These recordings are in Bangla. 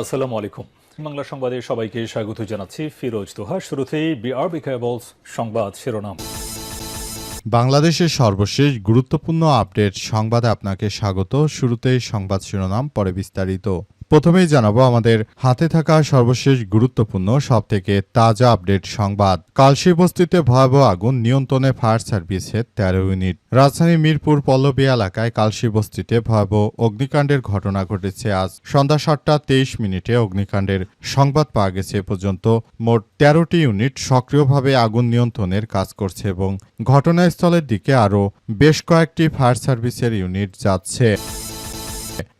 আসসালামু আলাইকুম। বাংলা সংবাদে সবাইকে স্বাগত জানাচ্ছি। ফিরোজ তোহা। শুরুতেই বিআরবি কেবলস সংবাদ শিরোনাম। বাংলাদেশের সর্বশেষ গুরুত্বপূর্ণ আপডেট সংবাদে আপনাকে স্বাগত। শুরুতেই সংবাদ শিরোনাম, পরে বিস্তারিত। প্রথমেই জানাবো আমাদের হাতে থাকা সর্বশেষ গুরুত্বপূর্ণ সবথেকে তাজা আপডেট সংবাদ। কালশী বস্তিতে ভয়াবহ আগুন, নিয়ন্ত্রণে ফায়ার সার্ভিসের 13 ইউনিট। রাজধানীর মিরপুর পল্লবী এলাকায় কালশী বস্তিতে ভয়াবহ অগ্নিকাণ্ডের ঘটনা ঘটেছে আজ সন্ধ্যা 7:23 অগ্নিকাণ্ডের সংবাদ পাওয়া গেছে। এ পর্যন্ত মোট 13টি ইউনিট সক্রিয়ভাবে আগুন নিয়ন্ত্রণের কাজ করছে এবং ঘটনাস্থলের দিকে আরও বেশ কয়েকটি ফায়ার সার্ভিসের ইউনিট যাচ্ছে।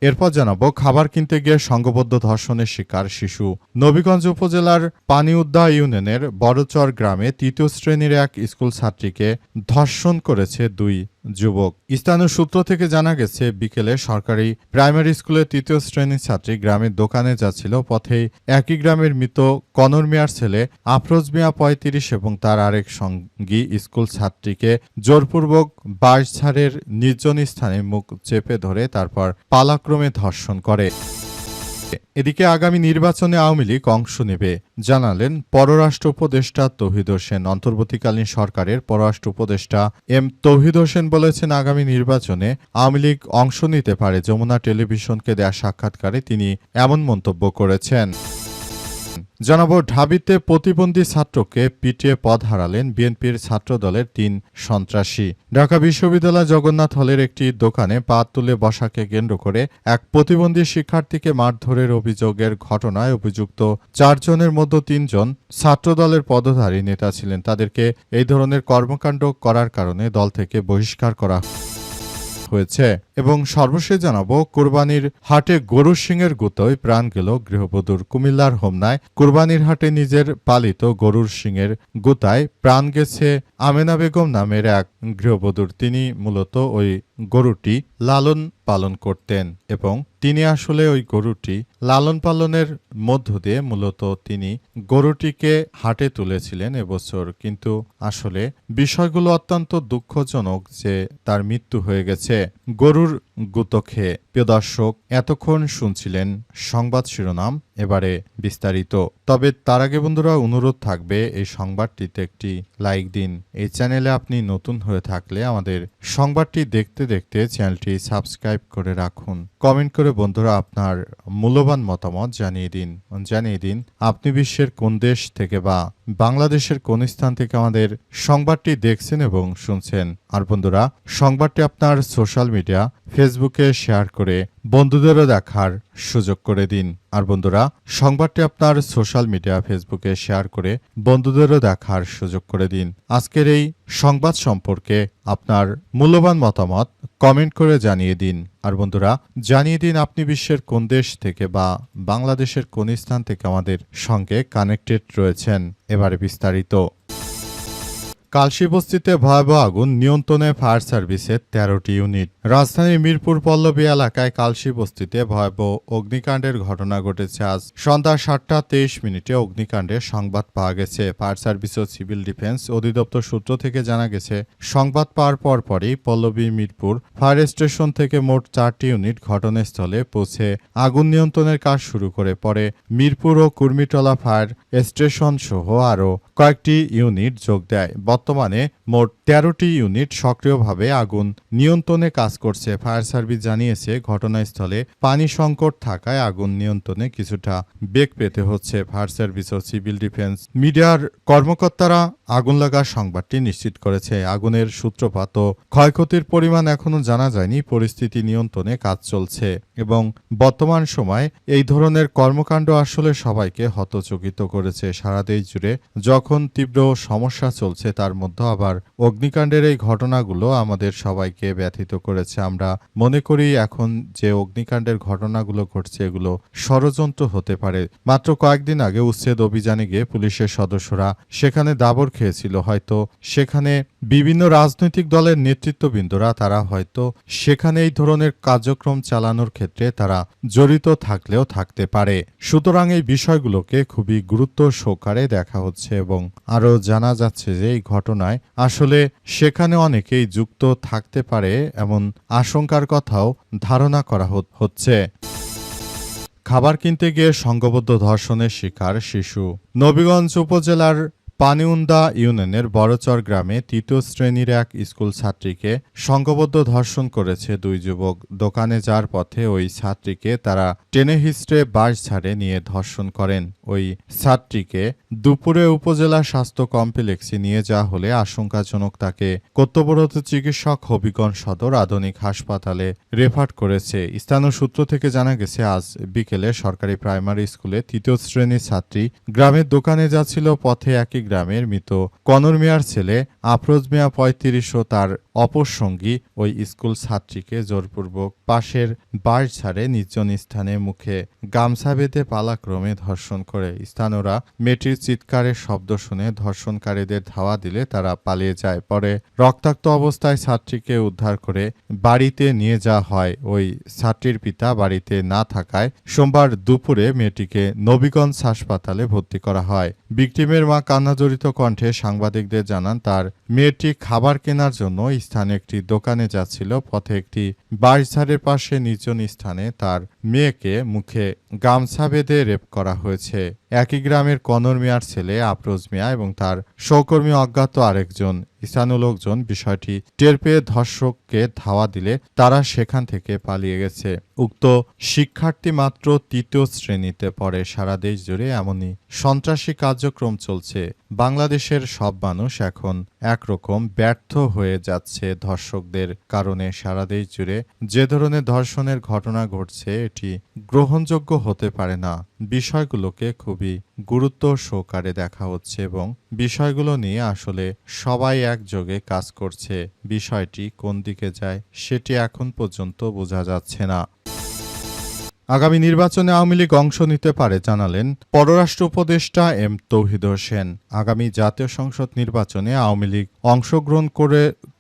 এরপর জানাবো খাবার কিনতে গিয়ে সংঘবদ্ধ ধর্ষণের শিকার শিশু। নবীগঞ্জ উপজেলার পানিউদ্দা ইউনিয়নের বড়চর গ্রামে 3য় শ্রেণীর এক স্কুল ছাত্রীকে ধর্ষণ করেছে 2 যুবক। স্থানীয় সূত্র থেকে জানা গেছে, বিকেলে সরকারি প্রাইমারি স্কুলের 3য় শ্রেণীর ছাত্রী গ্রামের দোকানে যাচ্ছিল। পথেই একই গ্রামের মৃত কনর মিয়ার ছেলে আফরোজ মিয়া 35 এবং তার আরেক সঙ্গী স্কুল ছাত্রীকে জোরপূর্বক বাঁশঝাড়ের নির্জন স্থানে মুখ চেপে ধরে তারপর পালাক্রমে ধর্ষণ করে। এদিকে আগামী নির্বাচনে আওয়ামী লীগ অংশ নেবে জানালেন পররাষ্ট্র উপদেষ্টা তৌহিদ হোসেন। অন্তর্বর্তীকালীন সরকারের পররাষ্ট্র উপদেষ্টা এম তৌহিদ হোসেন বলেছেন, আগামী নির্বাচনে আওয়ামী লীগ অংশ নিতে পারে। যমুনা টেলিভিশনকে দেয়া সাক্ষাৎকারে তিনি এমন মন্তব্য করেছেন। জানাবো ঢাবিতে প্রতিবন্ধী ছাত্রকে পিটিয়ে পদ হারালেন বিএনপির ছাত্রদলের 3 সন্ত্রাসী। ঢাকা বিশ্ববিদ্যালয় জগন্নাথ হলের একটি দোকানে পা তুলে বসাকে কেন্দ্র করে এক প্রতিবন্ধী শিক্ষার্থীকে মারধরের অভিযোগের ঘটনায় অভিযুক্ত 4 জনের মধ্যে 3 জন ছাত্রদলের পদধারী নেতা ছিলেন। তাদেরকে এই ধরনের কর্মকাণ্ড করার কারণে দল থেকে বহিষ্কার করা হয়েছে। এবং সর্বশেষ জানাবো কোরবানির হাটে গরুর শিংয়ের গুঁতোয় প্রাণ গেল গৃহবধূর। কুমিল্লার হোমনায় কোরবানির হাটে নিজের পালিত গরুর শিংয়ের গুঁতায় প্রাণ গেছে আমেনা বেগম নামের এক গৃহবধূর। তিনি মূলত ওই গরুটি লালন পালন করতেন এবং তিনি আসলে ওই গরুটি লালন পালনের মধ্য দিয়ে মূলত তিনি গরুটিকে হাটে তুলেছিলেন এবছর। কিন্তু আসলে বিষয়গুলো অত্যন্ত দুঃখজনক যে তার মৃত্যু হয়ে গেছে গরুর গুঁতো খেয়ে। প্রিয় দর্শক, এতক্ষণ শুনছিলেন সংবাদ শিরোনাম, এবারে বিস্তারিত। তবে তার আগে বন্ধুরা অনুরোধ থাকবে এই সংবাদটিতে একটি লাইক দিন। এই চ্যানেলে আপনি নতুন হয়ে থাকলে আমাদের সংবাদটি দেখতে দেখতে চ্যানেলটি সাবস্ক্রাইব করে রাখুন। কমেন্ট করে বন্ধুরা আপনার মূল্যবান মতামত জানিয়ে দিন আপনি বিশ্বের কোন দেশ থেকে বা বাংলাদেশের কোন স্থান থেকে আমাদের সংবাদটি দেখছেন এবং শুনছেন। আর বন্ধুরা, সংবাদটি আপনার সোশ্যাল মিডিয়া ফেসবুকে শেয়ার করে বন্ধুদেরও দেখার সুযোগ করে দিন। আর বন্ধুরা, সংবাদটি আপনার সোশ্যাল মিডিয়া ফেসবুকে শেয়ার করে বন্ধুদেরও দেখার সুযোগ করে দিন। আজকের এই সংবাদ সম্পর্কে আপনার মূল্যবান মতামত কমেন্ট করে জানিয়ে দিন। আর বন্ধুরা, জানিয়ে দিন আপনি বিশ্বের কোন দেশ থেকে বা বাংলাদেশের কোন স্থান থেকে আমাদের সঙ্গে কানেক্টেড রয়েছেন। এবারে বিস্তারিত। কালশী বস্তিতে ভয়াবহ আগুন, নিয়ন্ত্রণে ফায়ার সার্ভিসের 13টি ইউনিট। রাজধানীর মিরপুর পল্লবী এলাকায় কালশী বস্তিতে ভয়াবহ অগ্নিকাণ্ডের ঘটনা ঘটেছে আজ সন্ধ্যা 7:23 অগ্নিকাণ্ডের সংবাদ পাওয়া গেছে। ফায়ার সার্ভিস ও সিভিল ডিফেন্স অধিদপ্তর সূত্র থেকে জানা গেছে, সংবাদ পাওয়ার পরপরই পল্লবী মিরপুর ফায়ার স্টেশন থেকে মোট 4টি ইউনিট ঘটনাস্থলে পৌঁছে আগুন নিয়ন্ত্রণের কাজ শুরু করে। পরে মিরপুর ও কুর্মিটলা ফায়ার স্টেশন সহ আরও কয়েকটি ইউনিট যোগ দেয়। বর্তমানে মোট 13টি ইউনিট সক্রিয়ভাবে আগুন নিয়ন্ত্রণে কাজ করছে। ফায়ার সার্ভিস জানিয়েছে, ঘটনাস্থলে পানি সংকট থাকায় আগুন নিয়ন্ত্রণে কিছুটা বেগ পেতে হচ্ছে। ফায়ার সার্ভিস ও সিভিল ডিফেন্স মিডিয়ার কর্মকর্তারা আগুন লাগার সংবাদটি নিশ্চিত করেছে। আগুনের সূত্রপাত ও ক্ষয়ক্ষতির পরিমাণ এখনও জানা যায়নি। পরিস্থিতি নিয়ন্ত্রণে কাজ চলছে এবং বর্তমান সময় এই ধরনের কর্মকাণ্ড আসলে সবাইকে হতচকিত করেছে। সারা দেশ জুড়ে যখন তীব্র সমস্যা চলছে, তার মধ্যে আবার অগ্নিকাণ্ডের এই ঘটনাগুলো আমাদের সবাইকে ব্যথিত করেছে। আমরা মনে করি এখন যে অগ্নিকাণ্ডের ঘটনাগুলো ঘটছে এগুলো ষড়যন্ত্র হতে পারে। মাত্র কয়েকদিন আগে উচ্ছেদ অভিযানে গিয়ে পুলিশের সদস্যরা সেখানে দাবর খেয়েছিল। হয়তো সেখানে বিভিন্ন রাজনৈতিক দলের নেতৃত্ববৃন্দরা তারা হয়তো সেখানে এই ধরনের কার্যক্রম চালানোর ক্ষেত্রে তারা জড়িত থাকলেও থাকতে পারে। সুতরাং এই বিষয়গুলোকে খুবই গুরুত্ব সহকারে দেখা হচ্ছে এবং আরও জানা যাচ্ছে যে এই ঘটনায় আসলে সেখানে অনেকেই যুক্ত থাকতে পারে এমন আশঙ্কার কথাও ধারণা করা হচ্ছে। খাবার কিনতে গিয়ে সংঘবদ্ধ ধর্ষণের শিকার শিশু। নবীগঞ্জ উপজেলার পানিউন্দা ইউনিয়নের বড়চর গ্রামে ৩য় শ্রেণীর এক স্কুল ছাত্রীকে সংঘবদ্ধ ধর্ষণ করেছে দুই যুবক। দোকানে যাওয়ার পথে ওই ছাত্রীকে তারা টেনে হিঁচড়ে বাঁশঝাড়ে নিয়ে ধর্ষণ করেন। ওই ছাত্রীকে দুপুরে উপজেলা স্বাস্থ্য কমপ্লেক্সে নিয়ে যাওয়া হলে আশঙ্কাজনক তাকে কর্তব্যরত চিকিৎসক হবিগঞ্জ সদর আধুনিক হাসপাতালে রেফার করেছে। স্থানীয় সূত্র থেকে জানা গেছে, আজ বিকেলে সরকারি প্রাইমারি স্কুলে ৩য় শ্রেণীর ছাত্রী গ্রামের দোকানে যাচ্ছিল। পথে একই গ্রামের মৃত কনর মিয়ার ছেলে আফরোজ মিয়া ৩৫ ও তার অপর সঙ্গী ওই স্কুল ছাত্রীকে জোরপূর্বক পাশের বাঁশঝাড়ে নির্জন স্থানে মুখে গামছা বেঁধে পালাক্রমে ধর্ষণ করে। স্থানীয়রা মেয়েটির চিৎকারের শব্দ শুনে ধর্ষণকারীদের ধাওয়া দিলে তারা পালিয়ে যায়। পরে রক্তাক্ত অবস্থায় ছাত্রীকে উদ্ধার করে বাড়িতে নিয়ে যাওয়া হয়। ওই ছাত্রীর পিতা বাড়িতে না থাকায় সোমবার দুপুরে মেয়েটিকে নবীগঞ্জ হাসপাতালে ভর্তি করা হয়। ভিকটিমের মা কান্নাজড়িত কণ্ঠে সাংবাদিকদের জানান, তার মেয়েটি খাবার কেনার জন্য স্থানীয় একটি দোকানে যাচ্ছিল। পথে একটি বাঁশঝাড়ের পাশে নির্জন স্থানে তার মেয়েকে মুখে গামছা বেঁধে রেপ করা হয়েছে। একই গ্রামের কনর মিয়ার ছেলে আফরোজ মিয়া এবং তার সহকর্মী অজ্ঞাত আরেকজন। স্থানীয় লোকজন বিষয়টি টের পেয়ে ধর্ষককে ধাওয়া দিলে তারা সেখান থেকে পালিয়ে গেছে। উক্ত শিক্ষার্থী মাত্র ৩য় শ্রেণীতে পড়ে। সারা দেশ জুড়ে এমনই সন্ত্রাসী কার্যক্রম চলছে। বাংলাদেশের সব মানুষ এখন একরকম ব্যর্থ হয়ে যাচ্ছে ধর্ষকদের কারণে। সারা দেশ জুড়ে যে ধরনের ধর্ষণের ঘটনা ঘটছে এটি গ্রহণযোগ্য হতে পারে না। বিষয়গুলোকে খুবই গুরুত্ব সহকারে দেখা হচ্ছে এবং বিষয়গুলো নিয়ে আসলে সবাই একযোগে কাজ করছে। বিষয়টি কোন দিকে যায় সেটি এখন পর্যন্ত বোঝা যাচ্ছে না। আগামী নির্বাচনে আওয়ামী লীগ অংশ নিতে পারে জানালেন পররাষ্ট্র উপদেষ্টা এম তৌহিদ হোসেন। আগামী জাতীয় সংসদ নির্বাচনে আওয়ামী লীগ অংশগ্রহণ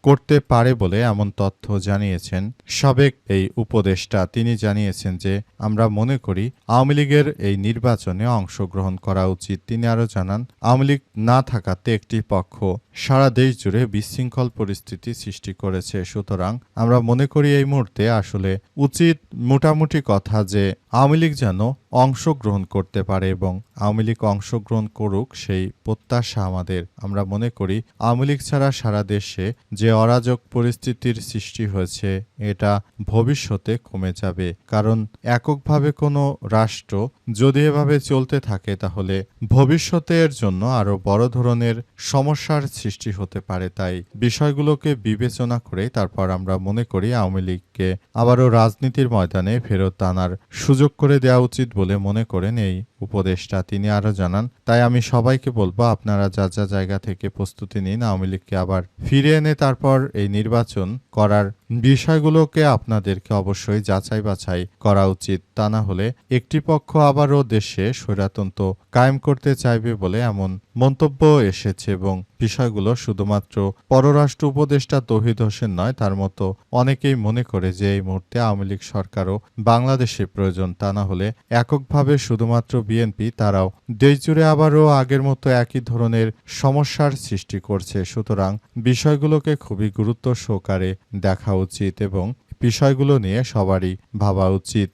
করতে পারে বলে এমন তথ্য জানিয়েছেন সাবেক এই উপদেষ্টা। তিনি জানিয়েছেন যে, আমরা মনে করি আওয়ামী লীগের এই নির্বাচনে অংশগ্রহণ করা উচিত। তিনি আরও জানান, আওয়ামী লীগ না থাকাতে একটি পক্ষ সারা দেশ জুড়ে বিশৃঙ্খল পরিস্থিতি সৃষ্টি করেছে। সুতরাং আমরা মনে করি এই মুহূর্তে আসলে উচিত মোটামুটি কথা যে আওয়ামী লীগ যেন অংশগ্রহণ করতে পারে এবং আওয়ামী লীগ অংশগ্রহণ করুক সেই প্রত্যাশা আমাদের। আমরা মনে করি আওয়ামী লীগ ছাড়া সারা দেশে যে অরাজক পরিস্থিতির সৃষ্টি হয়েছে এটা ভবিষ্যতে কমে যাবে। কারণ এককভাবে কোনো রাষ্ট্র যদি এভাবে চলতে থাকে তাহলে ভবিষ্যতে এর জন্য আরো বড় ধরনের সমস্যার সৃষ্টি হতে পারে। তাই বিষয়গুলোকে বিবেচনা করে তারপর আমরা মনে করি আওয়ামী লীগকে আবারও রাজনীতির ময়দানে ফেরত আনার সুযোগ করে দেওয়া উচিত বলে মনে করেন এই উপদেষ্টা। তিনি আরো জানান, তাই আমি সবাইকে বলবো আপনারা যা যা জায়গা থেকে প্রস্তুতি নিন, আওয়ামী লীগকে আবার ফিরে এনে তারপর এই নির্বাচন করার বিষয়গুলোকে আপনাদেরকে অবশ্যই যাচাই বাছাই করা উচিত। তা না হলে একটি পক্ষ আবারও দেশে স্বৈরতন্ত্র কায়েম করতে চাইবে বলে এমন মন্তব্য এসেছে এবং বিষয়গুলো শুধুমাত্র পররাষ্ট্র উপদেষ্টা তৌহিদ হোসেন নয়, তার মতো অনেকেই মনে করে যে এই মুহূর্তে আওয়ামী লীগ সরকারও বাংলাদেশে প্রয়োজন। তা না হলে এককভাবে শুধুমাত্র বিএনপি তারাও দেশজুড়ে আবারও আগের মতো একই ধরনের সমস্যার সৃষ্টি করছে। সুতরাং বিষয়গুলোকে খুবই গুরুত্ব সহকারে দেখা উচিত এবং বিষয়গুলো নিয়ে সবারই ভাবা উচিত।